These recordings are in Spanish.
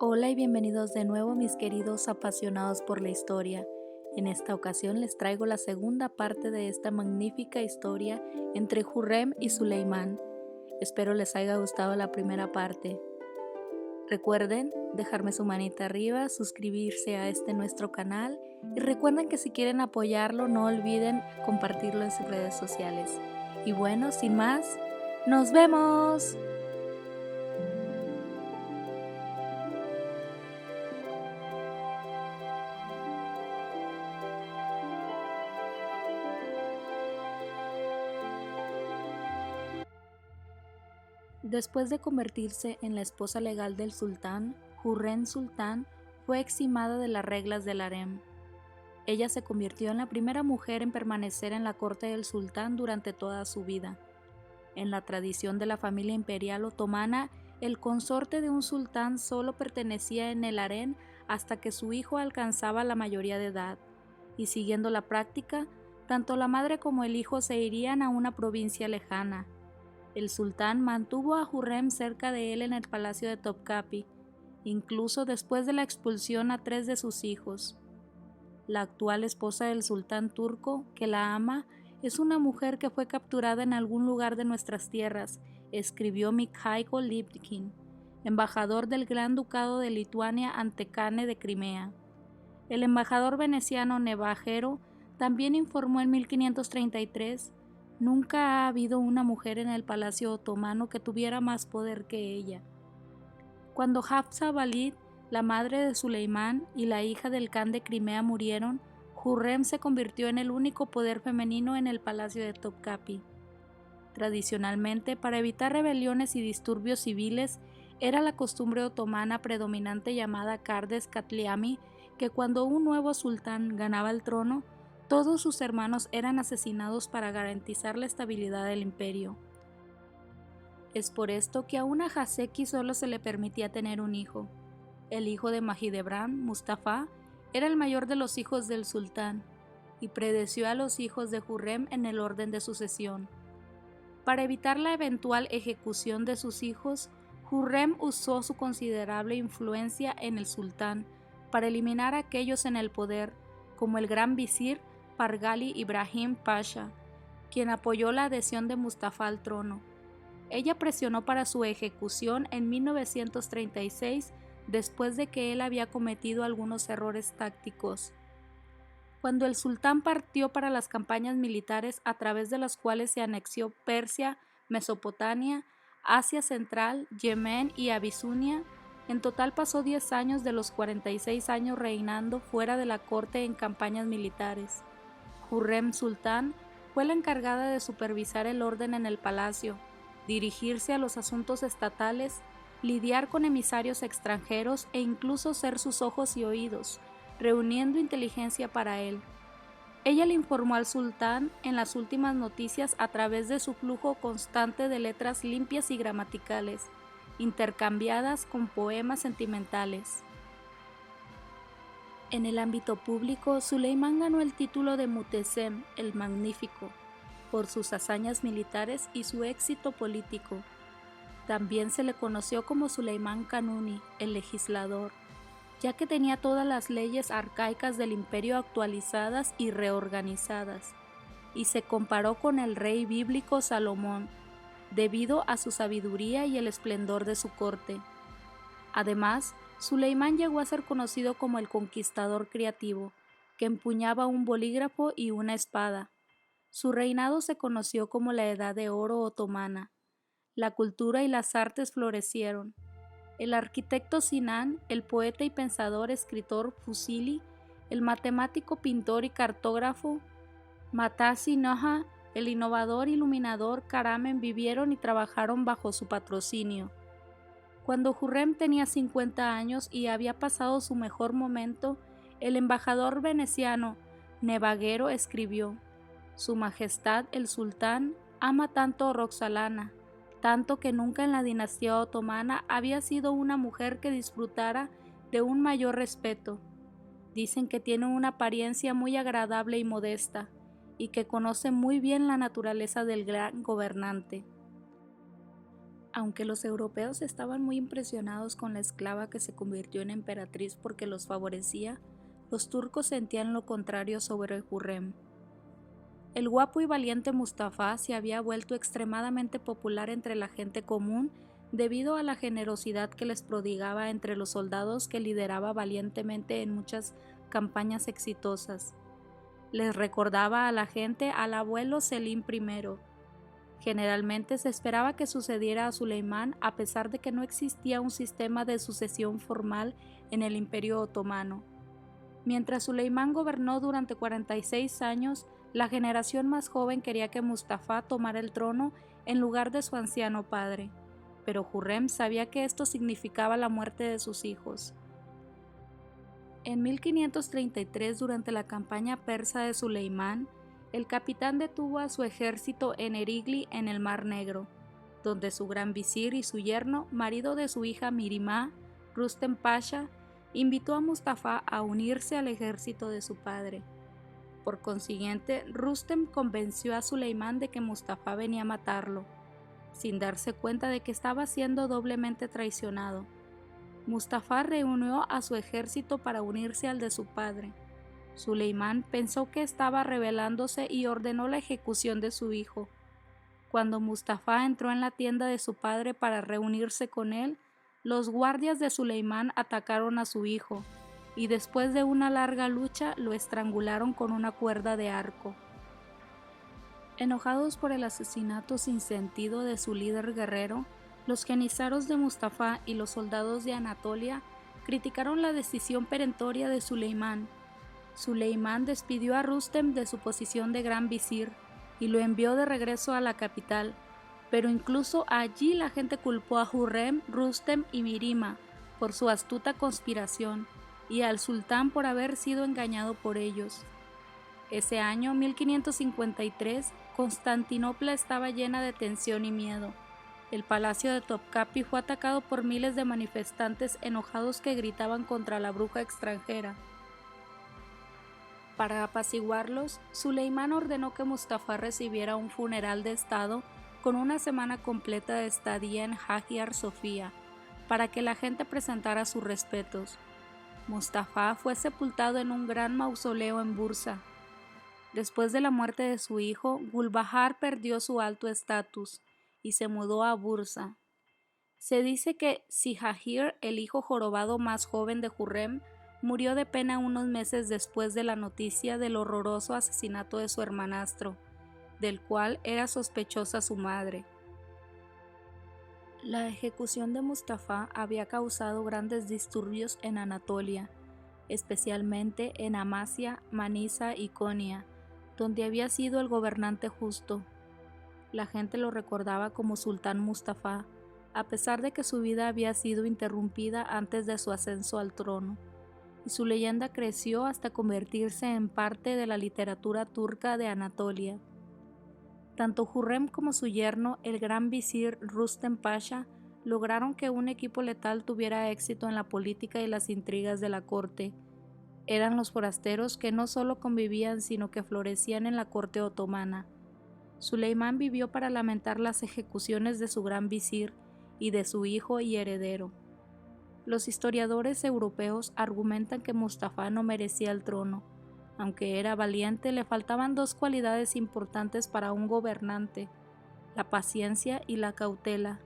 Hola y bienvenidos de nuevo mis queridos apasionados por la historia. En esta ocasión les traigo la segunda parte de esta magnífica historia entre Hurrem y Suleimán. Espero les haya gustado la primera parte. Recuerden dejarme su manita arriba, suscribirse a este nuestro canal y recuerden que si quieren apoyarlo no olviden compartirlo en sus redes sociales. Y bueno, sin más, ¡nos vemos! Después de convertirse en la esposa legal del sultán, Hurrem Sultán fue eximada de las reglas del harem. Ella se convirtió en la primera mujer en permanecer en la corte del sultán durante toda su vida. En la tradición de la familia imperial otomana, el consorte de un sultán solo pertenecía en el harem hasta que su hijo alcanzaba la mayoría de edad, y siguiendo la práctica, tanto la madre como el hijo se irían a una provincia lejana. El sultán mantuvo a Hurrem cerca de él en el palacio de Topkapi, incluso después de la expulsión a 3 de sus hijos. La actual esposa del sultán turco, que la ama, es una mujer que fue capturada en algún lugar de nuestras tierras, escribió Mikhailo Lipkin, embajador del Gran Ducado de Lituania ante Kane de Crimea. El embajador veneciano Nevajero también informó en 1533: nunca ha habido una mujer en el palacio otomano que tuviera más poder que ella. Cuando Hafsa Balid, la madre de Suleimán y la hija del Khan de Crimea murieron, Hurrem se convirtió en el único poder femenino en el palacio de Topkapi. Tradicionalmente, para evitar rebeliones y disturbios civiles, era la costumbre otomana predominante llamada Kardes Katliami que cuando un nuevo sultán ganaba el trono, todos sus hermanos eran asesinados para garantizar la estabilidad del imperio. Es por esto que a una Haseki solo se le permitía tener un hijo. El hijo de Mahidevran, Mustafa, era el mayor de los hijos del sultán y predeció a los hijos de Hurrem en el orden de sucesión. Para evitar la eventual ejecución de sus hijos, Hurrem usó su considerable influencia en el sultán para eliminar a aquellos en el poder, como el gran visir Pargali Ibrahim Pasha, quien apoyó la adhesión de Mustafa al trono. Ella presionó para su ejecución en 1936, después de que él había cometido algunos errores tácticos. Cuando el sultán partió para las campañas militares a través de las cuales se anexió Persia, Mesopotamia, Asia Central, Yemen y Abisinia, en total pasó 10 años de los 46 años reinando fuera de la corte en campañas militares. Hurrem Sultán fue la encargada de supervisar el orden en el palacio, dirigirse a los asuntos estatales, lidiar con emisarios extranjeros e incluso ser sus ojos y oídos, reuniendo inteligencia para él. Ella le informó al sultán en las últimas noticias a través de su flujo constante de letras limpias y gramaticales, intercambiadas con poemas sentimentales. En el ámbito público, Suleimán ganó el título de Mutezem, el Magnífico, por sus hazañas militares y su éxito político. También se le conoció como Suleimán Kanuni, el legislador, ya que tenía todas las leyes arcaicas del imperio actualizadas y reorganizadas, y se comparó con el rey bíblico Salomón, debido a su sabiduría y el esplendor de su corte. Además, Suleimán llegó a ser conocido como el conquistador creativo, que empuñaba un bolígrafo y una espada. Su reinado se conoció como la Edad de Oro otomana. La cultura y las artes florecieron. El arquitecto Sinan, el poeta y pensador escritor Fusili, el matemático, pintor y cartógrafo Matasi Noha, el innovador iluminador Karamen vivieron y trabajaron bajo su patrocinio. Cuando Hurrem tenía 50 años y había pasado su mejor momento, el embajador veneciano Nevajero escribió: «Su Majestad el Sultán ama tanto a Roxalana, tanto que nunca en la dinastía otomana había sido una mujer que disfrutara de un mayor respeto. Dicen que tiene una apariencia muy agradable y modesta, y que conoce muy bien la naturaleza del gran gobernante». Aunque los europeos estaban muy impresionados con la esclava que se convirtió en emperatriz porque los favorecía, los turcos sentían lo contrario sobre Hürrem. El guapo y valiente Mustafa se había vuelto extremadamente popular entre la gente común debido a la generosidad que les prodigaba entre los soldados que lideraba valientemente en muchas campañas exitosas. Les recordaba a la gente al abuelo Selim I. Generalmente se esperaba que sucediera a Suleimán a pesar de que no existía un sistema de sucesión formal en el Imperio Otomano. Mientras Suleimán gobernó durante 46 años, la generación más joven quería que Mustafa tomara el trono en lugar de su anciano padre, pero Hürrem sabía que esto significaba la muerte de sus hijos. En 1533, durante la campaña persa de Suleimán, el capitán detuvo a su ejército en Erigli, en el Mar Negro, donde su gran visir y su yerno, marido de su hija Mirimá, Rustem Pasha, invitó a Mustafa a unirse al ejército de su padre. Por consiguiente, Rustem convenció a Suleimán de que Mustafa venía a matarlo, sin darse cuenta de que estaba siendo doblemente traicionado. Mustafa reunió a su ejército para unirse al de su padre. Suleimán pensó que estaba rebelándose y ordenó la ejecución de su hijo. Cuando Mustafa entró en la tienda de su padre para reunirse con él, los guardias de Suleimán atacaron a su hijo, y después de una larga lucha lo estrangularon con una cuerda de arco. Enojados por el asesinato sin sentido de su líder guerrero, los jenizaros de Mustafa y los soldados de Anatolia criticaron la decisión perentoria de Suleimán. Suleimán despidió a Rustem de su posición de gran visir y lo envió de regreso a la capital, pero incluso allí la gente culpó a Hürrem, Rustem y Mirima por su astuta conspiración y al sultán por haber sido engañado por ellos. Ese año, 1553, Constantinopla estaba llena de tensión y miedo. El palacio de Topkapi fue atacado por miles de manifestantes enojados que gritaban contra la bruja extranjera. Para apaciguarlos, Suleimán ordenó que Mustafa recibiera un funeral de estado con una semana completa de estadía en Hagia Sofía, para que la gente presentara sus respetos. Mustafa fue sepultado en un gran mausoleo en Bursa. Después de la muerte de su hijo, Gulbahar perdió su alto estatus y se mudó a Bursa. Se dice que Sihahir, el hijo jorobado más joven de Hürrem, murió de pena unos meses después de la noticia del horroroso asesinato de su hermanastro, del cual era sospechosa su madre. La ejecución de Mustafa había causado grandes disturbios en Anatolia, especialmente en Amasya, Manisa y Konya, donde había sido el gobernante justo. La gente lo recordaba como Sultán Mustafa, a pesar de que su vida había sido interrumpida antes de su ascenso al trono, y su leyenda creció hasta convertirse en parte de la literatura turca de Anatolia. Tanto Hürrem como su yerno, el gran visir Rustem Pasha, lograron que un equipo letal tuviera éxito en la política y las intrigas de la corte. Eran los forasteros que no solo convivían, sino que florecían en la corte otomana. Suleimán vivió para lamentar las ejecuciones de su gran visir y de su hijo y heredero. Los historiadores europeos argumentan que Mustafa no merecía el trono. Aunque era valiente, le faltaban dos cualidades importantes para un gobernante: la paciencia y la cautela.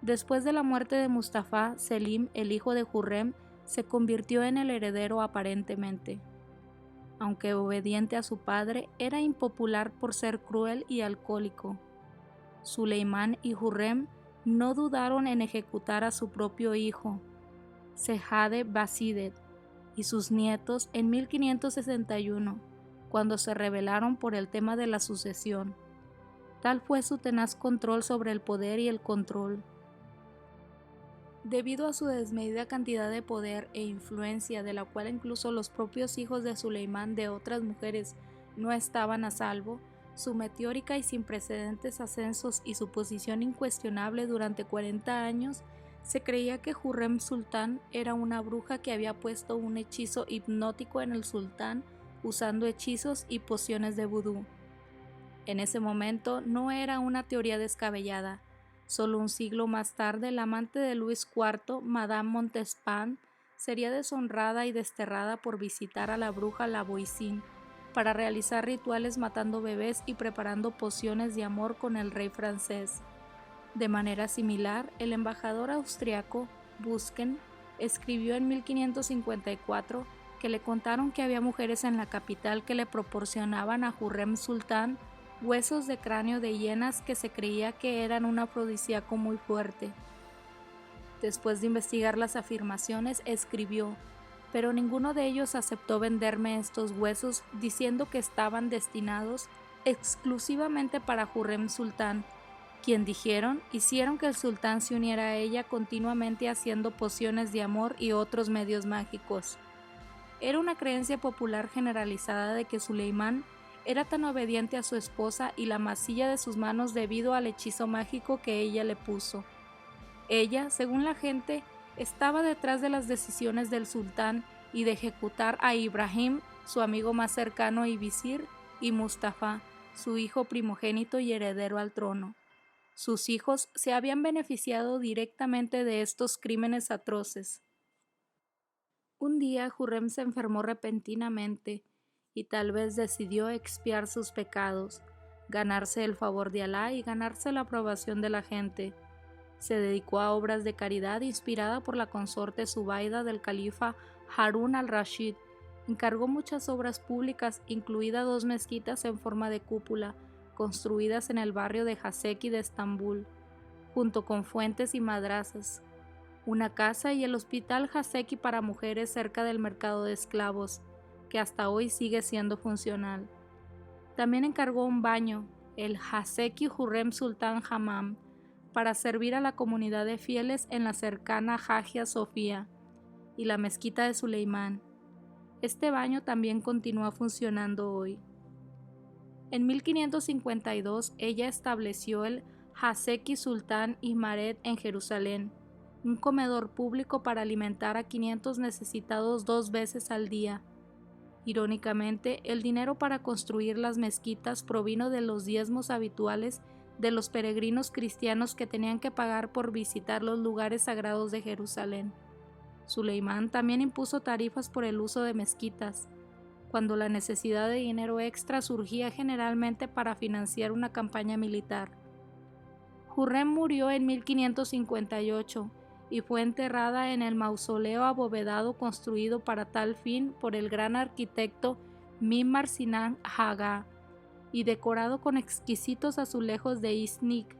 Después de la muerte de Mustafa, Selim, el hijo de Hürrem, se convirtió en el heredero aparentemente. Aunque obediente a su padre, era impopular por ser cruel y alcohólico. Suleimán y Hürrem no dudaron en ejecutar a su propio hijo, Sejade Basidet, y sus nietos en 1561, cuando se rebelaron por el tema de la sucesión. Tal fue su tenaz control sobre el poder y el control. Debido a su desmedida cantidad de poder e influencia, de la cual incluso los propios hijos de Suleimán de otras mujeres no estaban a salvo, su meteórica y sin precedentes ascensos y su posición incuestionable durante 40 años, se creía que Hürrem Sultán era una bruja que había puesto un hechizo hipnótico en el sultán usando hechizos y pociones de vudú. En ese momento no era una teoría descabellada. Solo un siglo más tarde, la amante de Luis IV, Madame Montespan, sería deshonrada y desterrada por visitar a la bruja La Voisin para realizar rituales matando bebés y preparando pociones de amor con el rey francés. De manera similar, el embajador austriaco Busken escribió en 1554 que le contaron que había mujeres en la capital que le proporcionaban a Hurrem Sultán huesos de cráneo de hienas que se creía que eran un afrodisíaco muy fuerte. Después de investigar las afirmaciones, escribió: pero ninguno de ellos aceptó venderme estos huesos, diciendo que estaban destinados exclusivamente para Hurrem Sultán, quien, dijeron, hicieron que el sultán se uniera a ella continuamente haciendo pociones de amor y otros medios mágicos. Era una creencia popular generalizada de que Suleimán era tan obediente a su esposa y la masilla de sus manos debido al hechizo mágico que ella le puso. Ella, según la gente, estaba detrás de las decisiones del sultán y de ejecutar a Ibrahim, su amigo más cercano y visir, y Mustafa, su hijo primogénito y heredero al trono. Sus hijos se habían beneficiado directamente de estos crímenes atroces. Un día Hurrem se enfermó repentinamente y tal vez decidió expiar sus pecados, ganarse el favor de Alá y ganarse la aprobación de la gente. Se dedicó a obras de caridad inspirada por la consorte Zubaida del califa Harún al-Rashid. Encargó muchas obras públicas, incluidas 2 mezquitas en forma de cúpula, construidas en el barrio de Haseki de Estambul, junto con fuentes y madrazas, una casa y el hospital Haseki para mujeres cerca del mercado de esclavos, que hasta hoy sigue siendo funcional. También encargó un baño, el Haseki Hurrem Sultan Hammam, para servir a la comunidad de fieles en la cercana Hagia Sofía, y la mezquita de Suleimán. Este baño también continúa funcionando hoy. En 1552 ella estableció el Haseki Sultan Imaret en Jerusalén, un comedor público para alimentar a 500 necesitados 2 veces al día. Irónicamente, el dinero para construir las mezquitas provino de los diezmos habituales de los peregrinos cristianos que tenían que pagar por visitar los lugares sagrados de Jerusalén. Suleimán también impuso tarifas por el uso de mezquitas, cuando la necesidad de dinero extra surgía generalmente para financiar una campaña militar. Hurrem murió en 1558 y fue enterrada en el mausoleo abovedado construido para tal fin por el gran arquitecto Mimar Sinan Haga y decorado con exquisitos azulejos de Iznik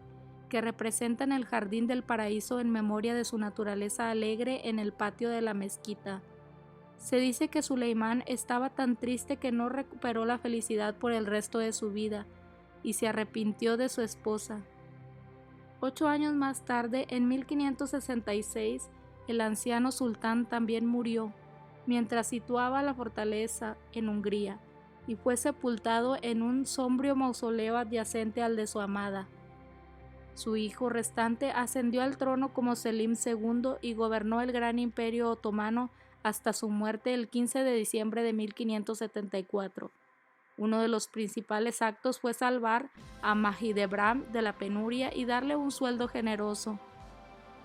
que representan el jardín del paraíso en memoria de su naturaleza alegre en el patio de la mezquita. Se dice que Suleimán estaba tan triste que no recuperó la felicidad por el resto de su vida y se arrepintió de su esposa. 8 años más tarde, en 1566, el anciano sultán también murió, mientras situaba la fortaleza en Hungría, y fue sepultado en un sombrío mausoleo adyacente al de su amada. Su hijo restante ascendió al trono como Selim II y gobernó el gran imperio otomano hasta su muerte el 15 de diciembre de 1574. Uno de los principales actos fue salvar a Mahidevram de la penuria y darle un sueldo generoso.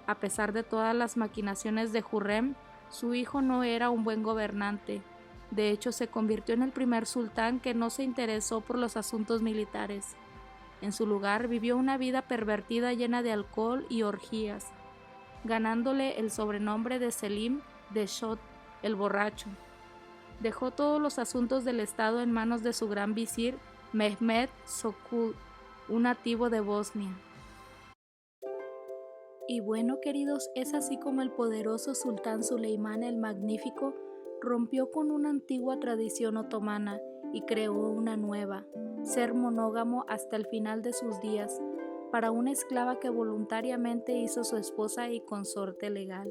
A pesar de todas las maquinaciones de Hurrem, su hijo no era un buen gobernante. De hecho, se convirtió en el primer sultán que no se interesó por los asuntos militares. En su lugar, vivió una vida pervertida llena de alcohol y orgías, ganándole el sobrenombre de Selim de Shot, el borracho. Dejó todos los asuntos del Estado en manos de su gran visir Mehmed Sokul, un nativo de Bosnia. Y bueno, queridos, es así como el poderoso sultán Suleimán el Magnífico rompió con una antigua tradición otomana y creó una nueva: ser monógamo hasta el final de sus días, para una esclava que voluntariamente hizo su esposa y consorte legal.